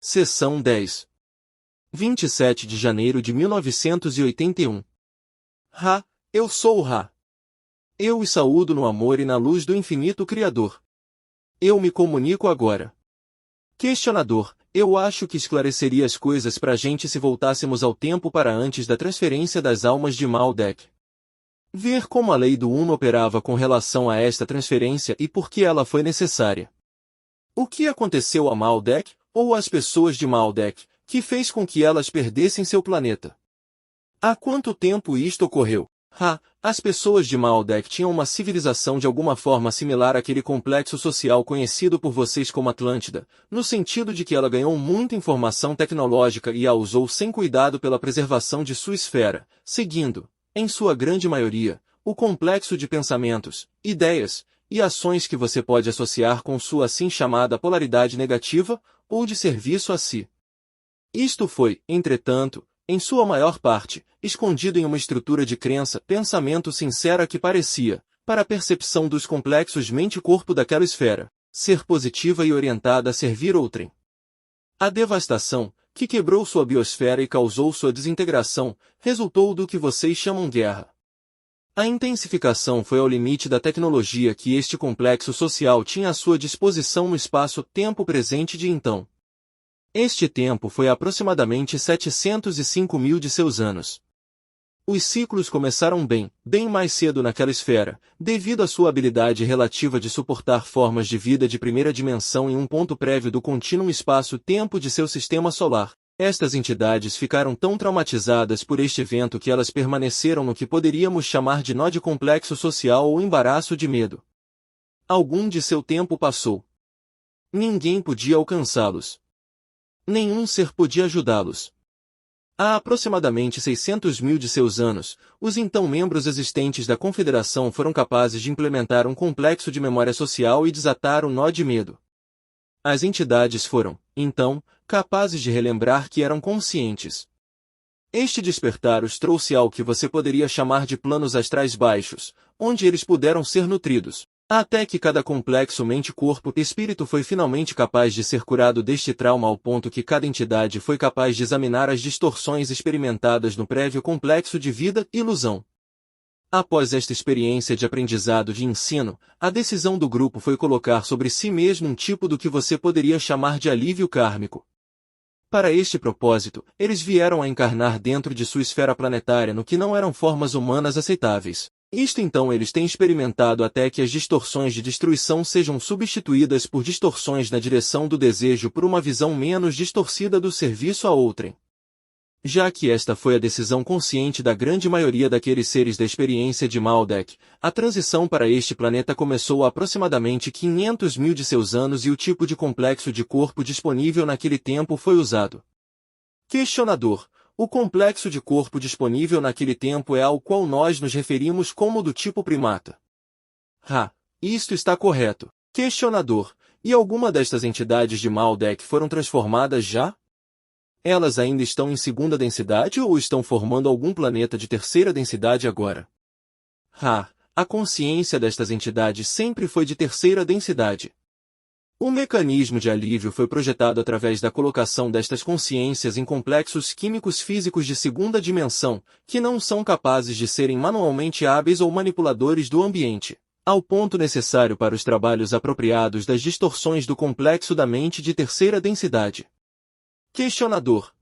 Seção 10. 27 de janeiro de 1981. Ra, eu sou o Ra. Eu os saúdo no amor e na luz do infinito Criador. Eu me comunico agora. Questionador, eu acho que esclareceria as coisas pra gente se voltássemos ao tempo para antes da transferência das almas de Maldek. Ver como a lei do Uno operava com relação a esta transferência e por que ela foi necessária. O que aconteceu a Maldek, ou às pessoas de Maldek, que fez com que elas perdessem seu planeta? Há quanto tempo isto ocorreu? As pessoas de Maldek tinham uma civilização de alguma forma similar àquele complexo social conhecido por vocês como Atlântida, no sentido de que ela ganhou muita informação tecnológica e a usou sem cuidado pela preservação de sua esfera, seguindo, em sua grande maioria, o complexo de pensamentos, ideias e ações que você pode associar com sua assim chamada polaridade negativa ou de serviço a si. Isto foi, entretanto, em sua maior parte, escondido em uma estrutura de crença, pensamento sincera que parecia, para a percepção dos complexos mente-corpo daquela esfera, ser positiva e orientada a servir outrem. A devastação, que quebrou sua biosfera e causou sua desintegração, resultou do que vocês chamam guerra. A intensificação foi ao limite da tecnologia que este complexo social tinha à sua disposição no espaço-tempo presente de então. Este tempo foi aproximadamente 705 mil de seus anos. Os ciclos começaram bem mais cedo naquela esfera, devido à sua habilidade relativa de suportar formas de vida de primeira dimensão em um ponto prévio do contínuo espaço-tempo de seu sistema solar. Estas entidades ficaram tão traumatizadas por este evento que elas permaneceram no que poderíamos chamar de nó de complexo social ou embaraço de medo. Algum de seu tempo passou. Ninguém podia alcançá-los. Nenhum ser podia ajudá-los. Há aproximadamente 600 mil de seus anos, os então membros existentes da Confederação foram capazes de implementar um complexo de memória social e desatar o nó de medo. As entidades foram, então, capazes de relembrar que eram conscientes. Este despertar os trouxe ao que você poderia chamar de planos astrais baixos, onde eles puderam ser nutridos, até que cada complexo mente-corpo-espírito foi finalmente capaz de ser curado deste trauma ao ponto que cada entidade foi capaz de examinar as distorções experimentadas no prévio complexo de vida-ilusão. Após esta experiência de aprendizado de ensino, a decisão do grupo foi colocar sobre si mesmo um tipo do que você poderia chamar de alívio kármico. Para este propósito, eles vieram a encarnar dentro de sua esfera planetária no que não eram formas humanas aceitáveis. Isto então eles têm experimentado até que as distorções de destruição sejam substituídas por distorções na direção do desejo por uma visão menos distorcida do serviço a outrem. Já que esta foi a decisão consciente da grande maioria daqueles seres da experiência de Maldek, a transição para este planeta começou há aproximadamente 500 mil de seus anos e o tipo de complexo de corpo disponível naquele tempo foi usado. Questionador. O complexo de corpo disponível naquele tempo é ao qual nós nos referimos como do tipo primata. Isto está correto. Questionador. E alguma destas entidades de Maldek foram transformadas já? Elas ainda estão em segunda densidade ou estão formando algum planeta de terceira densidade agora? A consciência destas entidades sempre foi de terceira densidade. O mecanismo de alívio foi projetado através da colocação destas consciências em complexos químicos físicos de segunda dimensão, que não são capazes de serem manualmente hábeis ou manipuladores do ambiente, ao ponto necessário para os trabalhos apropriados das distorções do complexo da mente de terceira densidade. Questionador.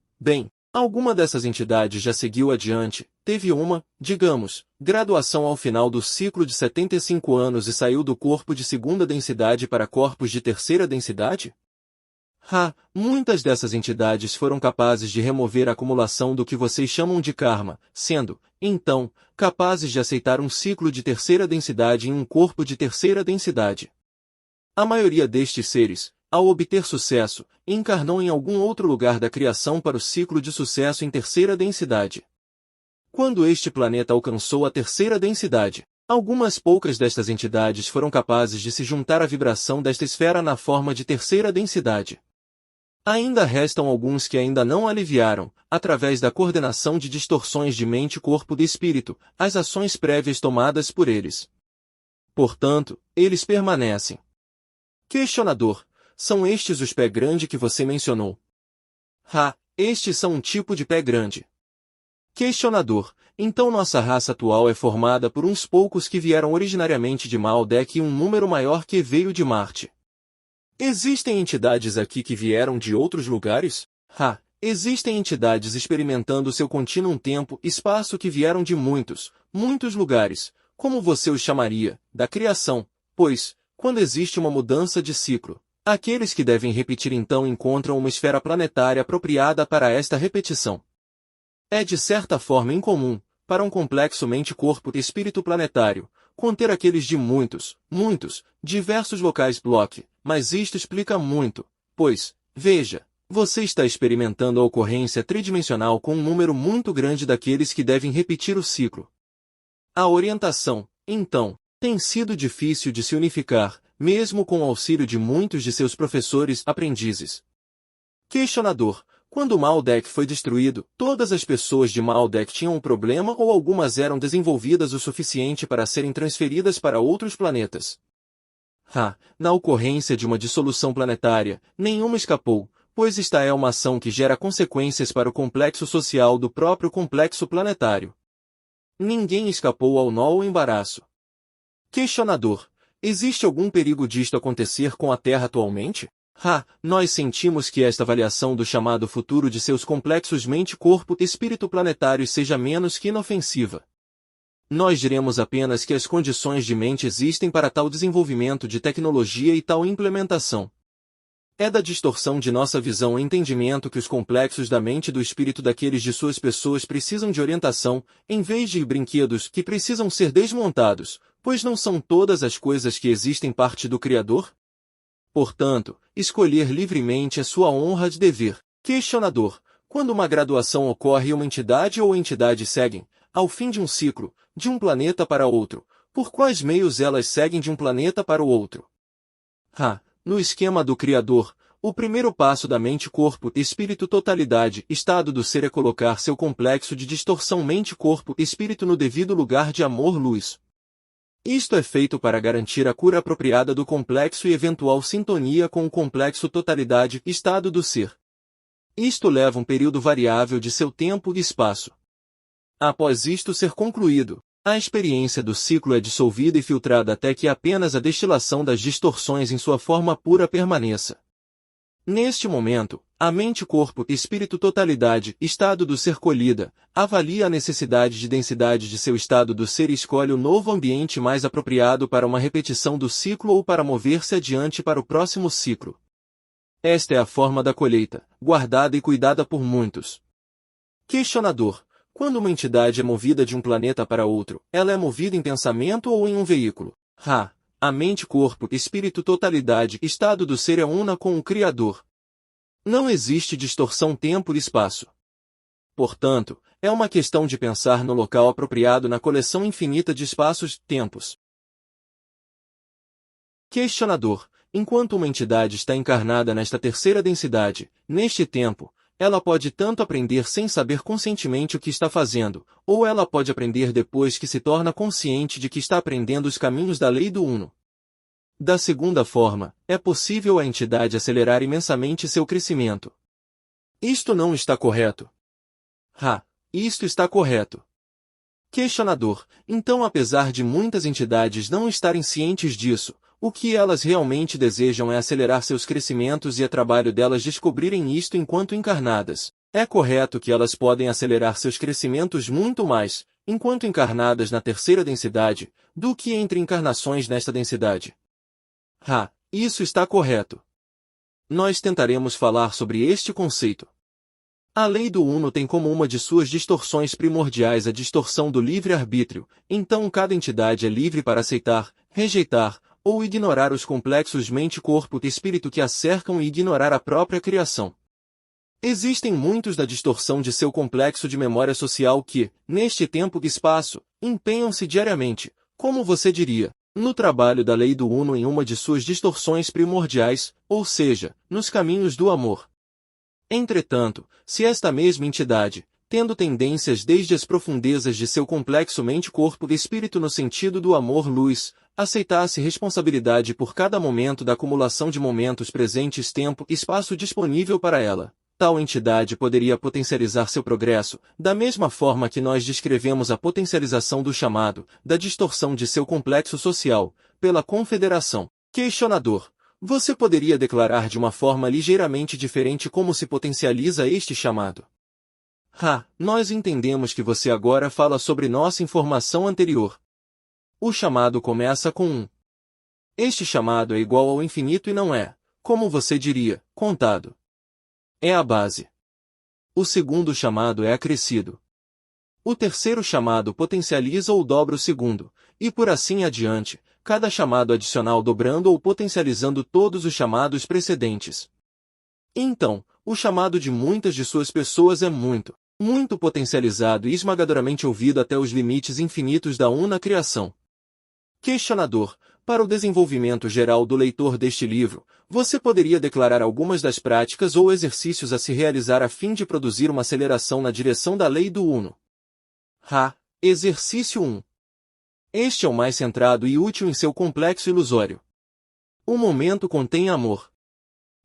Alguma dessas entidades já seguiu adiante, teve uma, digamos, graduação ao final do ciclo de 75 anos e saiu do corpo de segunda densidade para corpos de terceira densidade? Muitas dessas entidades foram capazes de remover a acumulação do que vocês chamam de karma, sendo, então, capazes de aceitar um ciclo de terceira densidade em um corpo de terceira densidade. A maioria destes seres, ao obter sucesso, encarnou em algum outro lugar da criação para o ciclo de sucesso em terceira densidade. Quando este planeta alcançou a terceira densidade, algumas poucas destas entidades foram capazes de se juntar à vibração desta esfera na forma de terceira densidade. Ainda restam alguns que ainda não aliviaram, através da coordenação de distorções de mente, corpo e espírito, as ações prévias tomadas por eles. Portanto, eles permanecem. Questionador. São estes os pé grande que você mencionou? Estes são um tipo de pé grande. Questionador. Então nossa raça atual é formada por uns poucos que vieram originariamente de Maldek e um número maior que veio de Marte. Existem entidades aqui que vieram de outros lugares? Existem entidades experimentando seu contínuo tempo-espaço que vieram de muitos lugares, como você os chamaria, da criação, pois, quando existe uma mudança de ciclo, aqueles que devem repetir então encontram uma esfera planetária apropriada para esta repetição. É de certa forma incomum, para um complexo mente-corpo-espírito planetário, conter aqueles de muitos, diversos locais bloque, mas isto explica muito, pois, veja, você está experimentando a ocorrência tridimensional com um número muito grande daqueles que devem repetir o ciclo. A orientação, então, tem sido difícil de se unificar, mesmo com o auxílio de muitos de seus professores aprendizes. Questionador. Quando Maldek foi destruído, todas as pessoas de Maldek tinham um problema ou algumas eram desenvolvidas o suficiente para serem transferidas para outros planetas? Na ocorrência de uma dissolução planetária, nenhuma escapou, pois esta é uma ação que gera consequências para o complexo social do próprio complexo planetário. Ninguém escapou ao nó ou embaraço. Questionador. Existe algum perigo disto acontecer com a Terra atualmente? Nós sentimos que esta avaliação do chamado futuro de seus complexos mente-corpo-espírito planetários seja menos que inofensiva. Nós diremos apenas que as condições de mente existem para tal desenvolvimento de tecnologia e tal implementação. É da distorção de nossa visão e entendimento que os complexos da mente e do espírito daqueles de suas pessoas precisam de orientação, em vez de brinquedos que precisam ser desmontados, pois não são todas as coisas que existem parte do Criador? Portanto, escolher livremente é sua honra de dever. Questionador. Quando uma graduação ocorre e uma entidade ou entidade seguem, ao fim de um ciclo, de um planeta para outro, por quais meios elas seguem de um planeta para o outro? No esquema do Criador, o primeiro passo da mente-corpo-espírito-totalidade, estado do ser é colocar seu complexo de distorção mente-corpo-espírito no devido lugar de amor-luz. Isto é feito para garantir a cura apropriada do complexo e eventual sintonia com o complexo totalidade, estado do ser. Isto leva um período variável de seu tempo e espaço. Após isto ser concluído, a experiência do ciclo é dissolvida e filtrada até que apenas a destilação das distorções em sua forma pura permaneça. Neste momento, a mente-corpo-espírito-totalidade, estado do ser colhida, avalia a necessidade de densidade de seu estado do ser e escolhe o novo ambiente mais apropriado para uma repetição do ciclo ou para mover-se adiante para o próximo ciclo. Esta é a forma da colheita, guardada e cuidada por muitos. Questionador. Quando uma entidade é movida de um planeta para outro, ela é movida em pensamento ou em um veículo? A mente-corpo-espírito-totalidade, estado do ser é una com o Criador. Não existe distorção tempo e espaço. Portanto, é uma questão de pensar no local apropriado na coleção infinita de espaços-tempos. Questionador. Enquanto uma entidade está encarnada nesta terceira densidade, neste tempo, ela pode tanto aprender sem saber conscientemente o que está fazendo, ou ela pode aprender depois que se torna consciente de que está aprendendo os caminhos da lei do Uno. Da segunda forma, é possível a entidade acelerar imensamente seu crescimento. Isto não está correto. Isto está correto. Questionador. Então, apesar de muitas entidades não estarem cientes disso, o que elas realmente desejam é acelerar seus crescimentos e é trabalho delas descobrirem isto enquanto encarnadas. É correto que elas podem acelerar seus crescimentos muito mais, enquanto encarnadas na terceira densidade, do que entre encarnações nesta densidade. Isso está correto. Nós tentaremos falar sobre este conceito. A lei do Uno tem como uma de suas distorções primordiais a distorção do livre-arbítrio, então cada entidade é livre para aceitar, rejeitar, ou ignorar os complexos mente-corpo-espírito que a cercam e ignorar a própria criação. Existem muitos da distorção de seu complexo de memória social que, neste tempo e espaço, empenham-se diariamente, como você diria, no trabalho da lei do Uno em uma de suas distorções primordiais, ou seja, nos caminhos do amor. Entretanto, se esta mesma entidade, tendo tendências desde as profundezas de seu complexo mente-corpo-espírito no sentido do amor-luz, aceitasse responsabilidade por cada momento da acumulação de momentos presentes tempo e espaço disponível para ela, Tal entidade poderia potencializar seu progresso, da mesma forma que nós descrevemos a potencialização do chamado, da distorção de seu complexo social, pela confederação. Questionador: você poderia declarar de uma forma ligeiramente diferente como se potencializa este chamado? Nós entendemos que você agora fala sobre nossa informação anterior. O chamado começa com 1. Este chamado é igual ao infinito e não é, como você diria, contado. É a base. O segundo chamado é acrescido. O terceiro chamado potencializa ou dobra o segundo, e por assim adiante, cada chamado adicional dobrando ou potencializando todos os chamados precedentes. Então, o chamado de muitas de suas pessoas é muito potencializado e esmagadoramente ouvido até os limites infinitos da una criação. Questionador: para o desenvolvimento geral do leitor deste livro, você poderia declarar algumas das práticas ou exercícios a se realizar a fim de produzir uma aceleração na direção da lei do Uno? Exercício 1. Este é o mais centrado e útil em seu complexo ilusório. O momento contém amor.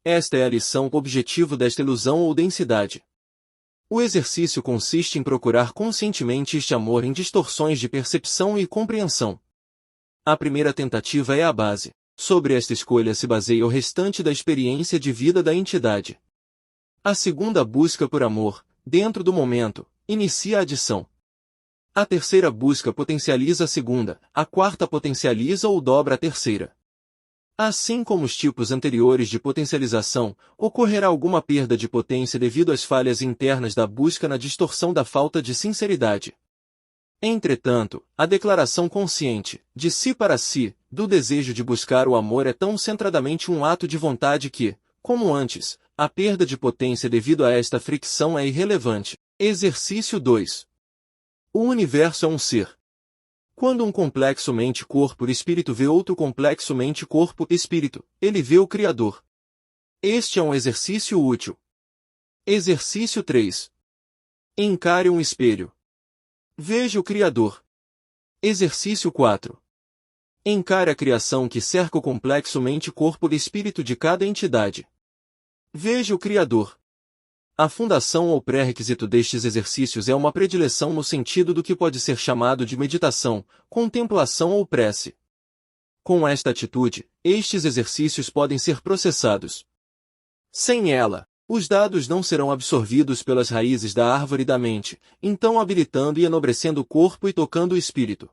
Esta é a lição objetivo desta ilusão ou densidade. O exercício consiste em procurar conscientemente este amor em distorções de percepção e compreensão. A primeira tentativa é a base. Sobre esta escolha se baseia o restante da experiência de vida da entidade. A segunda busca por amor, dentro do momento, inicia a adição. A terceira busca potencializa a segunda, a quarta potencializa ou dobra a terceira. Assim como os tipos anteriores de potencialização, ocorrerá alguma perda de potência devido às falhas internas da busca na distorção da falta de sinceridade. Entretanto, a declaração consciente, de si para si, do desejo de buscar o amor é tão centradamente um ato de vontade que, como antes, a perda de potência devido a esta fricção é irrelevante. Exercício 2. O universo é um ser. Quando um complexo mente-corpo-espírito vê outro complexo mente-corpo-espírito, ele vê o Criador. Este é um exercício útil. Exercício 3. Encare um espelho. Veja o Criador. Exercício 4. Encare a criação que cerca o complexo mente-corpo-espírito de cada entidade. Veja o Criador. A fundação ou pré-requisito destes exercícios é uma predileção no sentido do que pode ser chamado de meditação, contemplação ou prece. Com esta atitude, estes exercícios podem ser processados. Sem ela, os dados não serão absorvidos pelas raízes da árvore da mente, então habilitando e enobrecendo o corpo e tocando o espírito.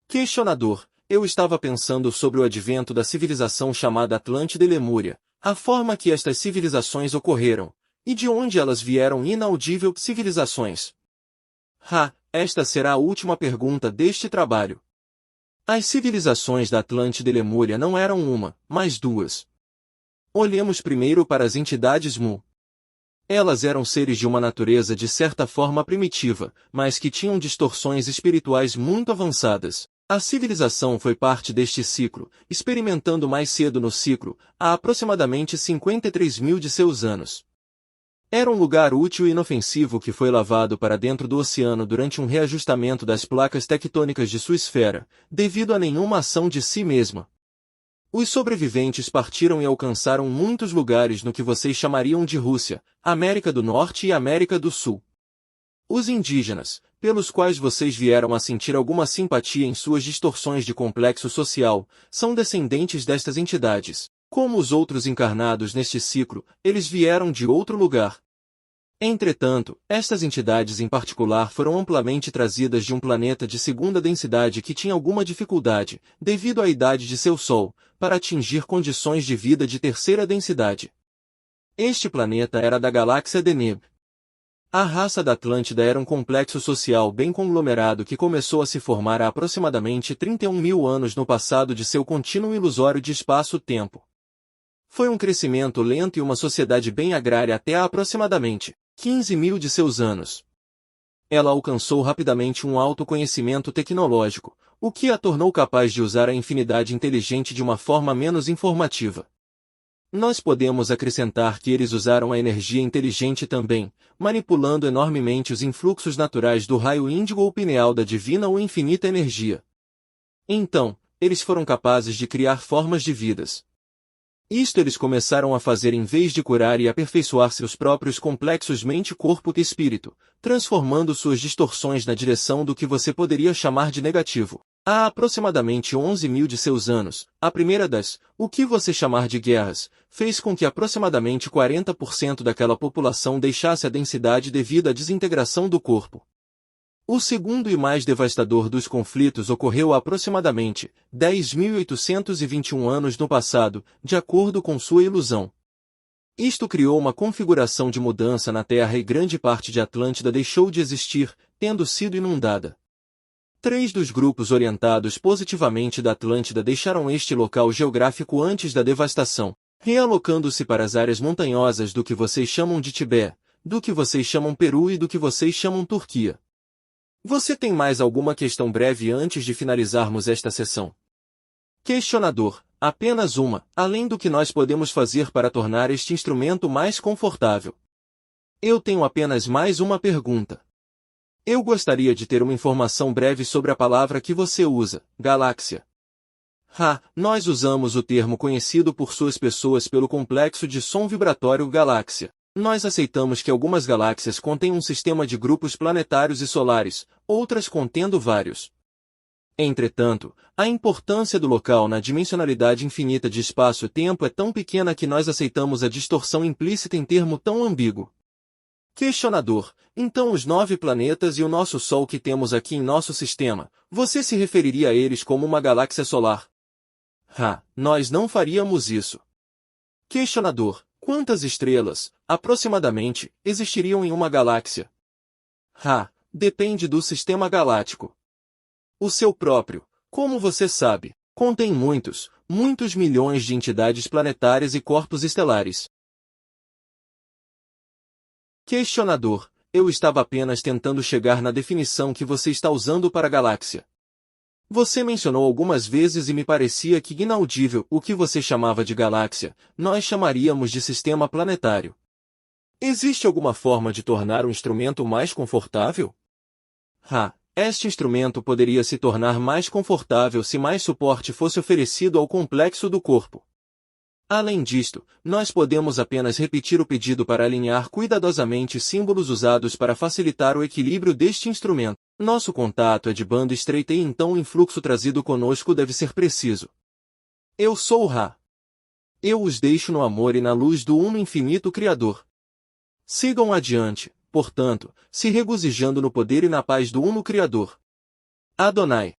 Questionador: eu estava pensando sobre o advento da civilização chamada Atlântida e Lemúria, a forma que estas civilizações ocorreram, e de onde elas vieram inaudível civilizações. Esta será a última pergunta deste trabalho. As civilizações da Atlântida e Lemúria não eram uma, mas duas. Olhemos primeiro para as entidades Mu. Elas eram seres de uma natureza de certa forma primitiva, mas que tinham distorções espirituais muito avançadas. A civilização foi parte deste ciclo, experimentando mais cedo no ciclo, há aproximadamente 53.000 de seus anos. Era um lugar útil e inofensivo que foi lavado para dentro do oceano durante um reajustamento das placas tectônicas de sua esfera, devido a nenhuma ação de si mesma. Os sobreviventes partiram e alcançaram muitos lugares no que vocês chamariam de Rússia, América do Norte e América do Sul. Os indígenas, pelos quais vocês vieram a sentir alguma simpatia em suas distorções de complexo social, são descendentes destas entidades. Como os outros encarnados neste ciclo, eles vieram de outro lugar. Entretanto, estas entidades em particular foram amplamente trazidas de um planeta de segunda densidade que tinha alguma dificuldade, devido à idade de seu Sol, para atingir condições de vida de terceira densidade. Este planeta era da galáxia Deneb. A raça da Atlântida era um complexo social bem conglomerado que começou a se formar há aproximadamente 31.000 anos no passado de seu contínuo ilusório de espaço-tempo. Foi um crescimento lento e uma sociedade bem agrária até há aproximadamente 15.000 de seus anos. Ela alcançou rapidamente um alto conhecimento tecnológico, o que a tornou capaz de usar a infinidade inteligente de uma forma menos informativa. Nós podemos acrescentar que eles usaram a energia inteligente também, manipulando enormemente os influxos naturais do raio índigo ou pineal da divina ou infinita energia. Então, eles foram capazes de criar formas de vidas. Isto eles começaram a fazer em vez de curar e aperfeiçoar seus próprios complexos mente, corpo e espírito, transformando suas distorções na direção do que você poderia chamar de negativo. Há aproximadamente 11.000 de seus anos, a primeira das, o que você chamar de guerras, fez com que aproximadamente 40% daquela população deixasse a densidade devido à desintegração do corpo. O segundo e mais devastador dos conflitos ocorreu há aproximadamente 10.821 anos no passado, de acordo com sua ilusão. Isto criou uma configuração de mudança na Terra e grande parte de Atlântida deixou de existir, tendo sido inundada. 3 dos grupos orientados positivamente da Atlântida deixaram este local geográfico antes da devastação, realocando-se para as áreas montanhosas do que vocês chamam de Tibete, do que vocês chamam Peru e do que vocês chamam Turquia. Você tem mais alguma questão breve antes de finalizarmos esta sessão? Questionador, apenas uma, além do que nós podemos fazer para tornar este instrumento mais confortável. Eu tenho apenas mais uma pergunta. Eu gostaria de ter uma informação breve sobre a palavra que você usa, galáxia. Nós usamos o termo conhecido por suas pessoas pelo complexo de som vibratório galáxia. Nós aceitamos que algumas galáxias contêm um sistema de grupos planetários e solares, outras contendo vários. Entretanto, a importância do local na dimensionalidade infinita de espaço e tempo é tão pequena que nós aceitamos a distorção implícita em termo tão ambíguo. Questionador, então os 9 planetas e o nosso Sol que temos aqui em nosso sistema, você se referiria a eles como uma galáxia solar? Nós não faríamos isso. Questionador, quantas estrelas, aproximadamente, existiriam em uma galáxia? Depende do sistema galáctico. O seu próprio, como você sabe, contém muitos milhões de entidades planetárias e corpos estelares. Questionador, eu estava apenas tentando chegar na definição que você está usando para galáxia. Você mencionou algumas vezes e me parecia que inaudível o que você chamava de galáxia, nós chamaríamos de sistema planetário. Existe alguma forma de tornar o instrumento mais confortável? Este instrumento poderia se tornar mais confortável se mais suporte fosse oferecido ao complexo do corpo. Além disto, nós podemos apenas repetir o pedido para alinhar cuidadosamente símbolos usados para facilitar o equilíbrio deste instrumento. Nosso contato é de banda estreita e então o influxo trazido conosco deve ser preciso. Eu sou o Ra. Eu os deixo no amor e na luz do Uno Infinito Criador. Sigam adiante, portanto, se regozijando no poder e na paz do Uno Criador. Adonai.